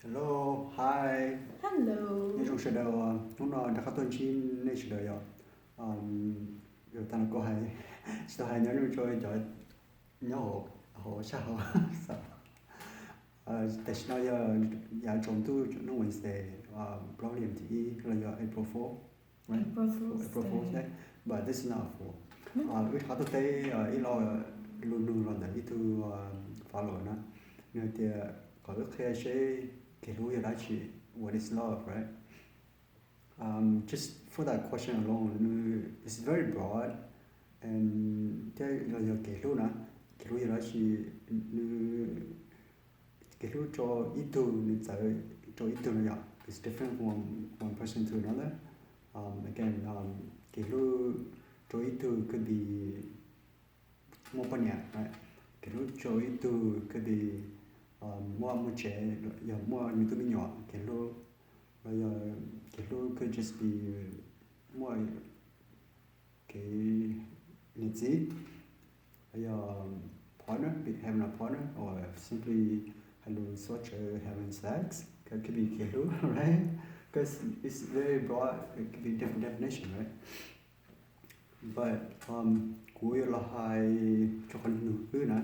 Hello, hi. Hello. Như trong sự đời, chúng nó đã có tuần chín nên sự đời rồi. Rồi ta có hay, sự hay nhớ trong chơi cho nhớ hồ sao hồ sao. Tại sao giờ giờ trong tu nó Wednesday, problem thì là giờ April 4, right? April Fool's April 4 Day. đấy. But this is not 4. Hmm? Vì họ tới ít lo luôn luôn là để tu follow nó. Nên thì có lúc khi sẽ cái lúc đó chỉ what is love, right? Just for that question alone, it's very broad, and cái là cái lúc đó chỉ cái lúc cho ít tu nên tại cho ít tu nó it's different from one person to another. Again, cái lúc cho ít tu could be more banyak, right? Cái lúc cho ít tu could be more muaj, more như tôi nhỏ cái lúc bây giờ cái lúc could just be more cái ntshe, partner, having a partner, or simply having sex. It could be kelu, right? Because it's very broad. It could be different definition, right? But cú yêu là hai cho con nữ nè,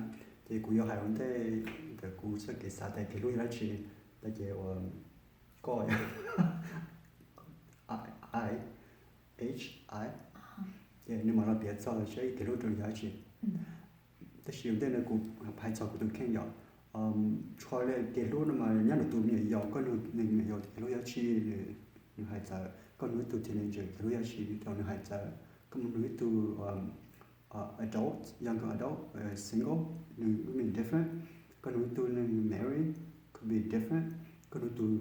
thì cú yêu hai vấn đề cái cú sẽ cái sao tại cái lúc đó chỉ tại cái coi I HI. Yeah, nhưng mà nó biết sao là cái lúc đó giá trị. Tất nhiên đây là cũng phải cho cái khen nhỏ. Cho nên cái lúc mà nhớ được tụi mình nhỏ có được mình nhỏ cái lúc giá trị nữ hài tử, có nữ tụi teenager cái lúc giá trị cho nữ hài tử, có một nữ tụi adult, younger adult, single, nữ mình different, có nữ tụi married could be different, có nữ tụi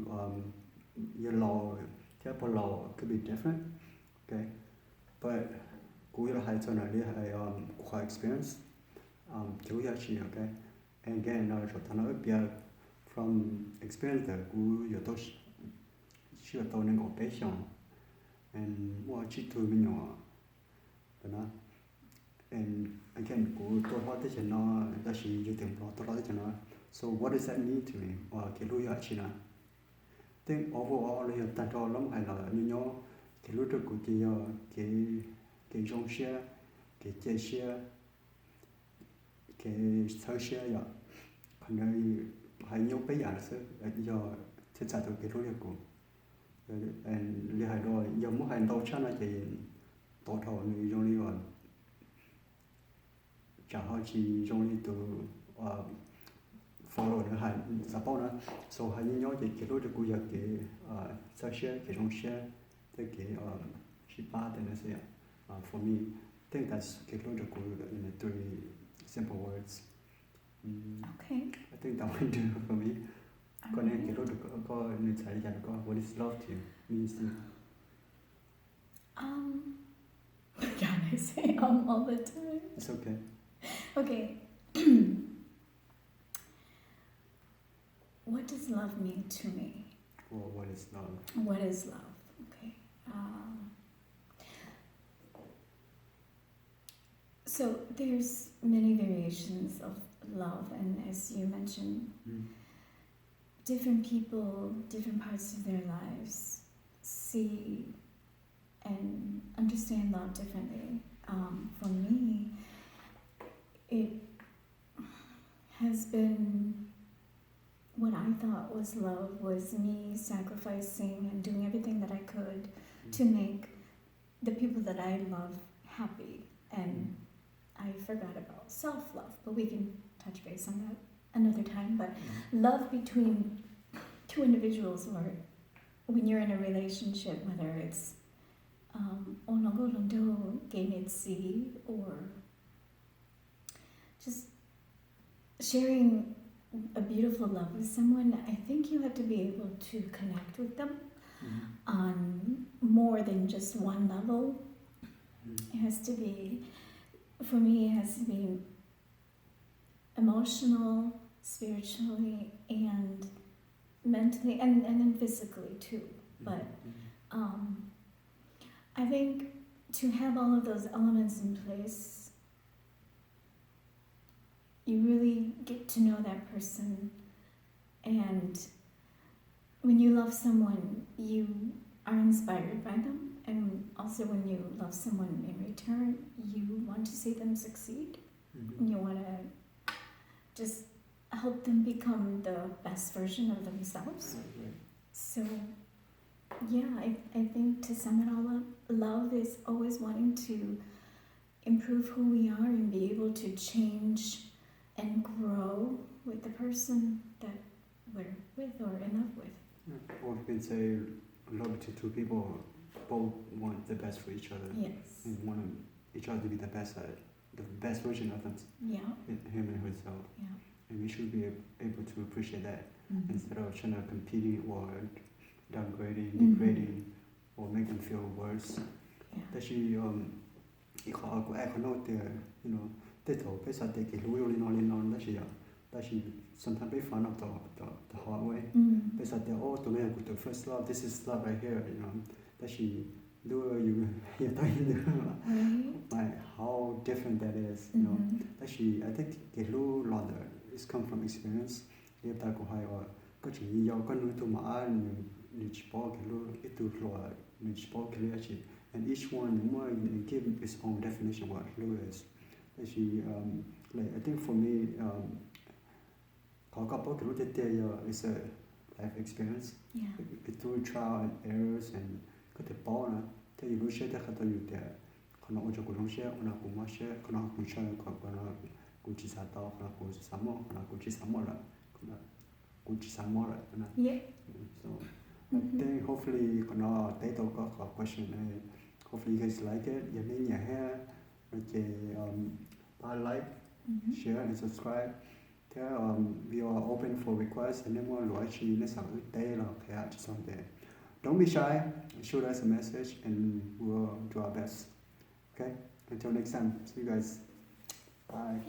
law, thiab law could be different, okay, but cú là hai cho nó đi hai qua experience. Chú giá trị, okay. And again, nó cho ta nói piav from experience that cú giờ tôi chưa tôi nên có patient and mua chỉ tôi mình nhỏ đó. And again, cú tôi hỏi tới nó đã chỉ dự định bỏ tôi nói tới nó. So what does that mean to me? Cái lúc giá trị nào? Then overall là ta cho lắm hay là như nhau cái lúc đó cú cái trong xe cái chơi xe cái thơ xe vậy, còn đây hay nhớ bây giờ là giờ thiết sản được cái rối của li hai rồi giờ muốn hành đâu chắc là chỉ tổ thầu người trong đi rồi chẳng hạn chỉ trong đi từ follow nữa hành support nữa, so hay nhớ chỉ cái rối của giờ cái thơ xe cái trong xe tới cái ba tên là gì for me, I think that's cái rối của in three simple words. Okay. I think that would do for me. Còn em cái được có nên xảy ra có what is love to you means to you. Can I say all the time? It's okay. Okay. What does love mean to me? Well, what is love? What is love? Okay. So there's many variations of love, and as you mentioned, different people, different parts of their lives see and understand love differently. For me, it has been what I thought was love was me sacrificing and doing everything that I could to make the people that I love happy. And I forgot about self-love, but we can touch base on that another time. But love between two individuals, or when you're in a relationship, whether it's or just sharing a beautiful love with someone, I think you have to be able to connect with them on more than just one level. It has to be, for me, it has to be emotional, spiritually, and mentally, and then physically too. But I think to have all of those elements in place, you really get to know that person, and when you love someone, you are inspired by them, and also when you love someone in return, you want to see them succeed. And you want to just help them become the best version of themselves. So, yeah, I think to sum it all up, love is always wanting to improve who we are and be able to change and grow with the person that we're with or in love with. Or we can say love to two people both want the best for each other. Yes. And want each other to be the best version of them, Yeah. him and herself. Yeah. And we should be able to appreciate that instead of trying to compete or downgrading, degrading, or make them feel worse. Yeah. 但是以后我爱看到的，you know，对头被啥的给路有领导，但是 sometimes they find out the hard way. 被啥的哦，都没有 the first love, this is love right here, you know. 但是如果有到一个 like how different that is, you know. 但是 I think 给路老的 is come from experience. 你大概还有个情要跟路都嘛，你去包给路一度老，你去包给路去。And each one more give its own definition what love is. Actually, like I think for me, is a life experience. Yeah. Through trial and errors and got the ball. Tell you share the hata you there. Kana ojo kulong share, kana kumashe, kana kusha, kana kuchi sata, kana kuchi samo, kana kuchi samora, kana kuchi samora. Yeah. So I think hopefully kana data got a question. Hopefully you guys like it. You mean your hair. Okay, like, share and subscribe. We are open for requests and then we'll actually don't be shy, shoot us a message and we'll do our best. Okay? Until next time, see you guys. Bye.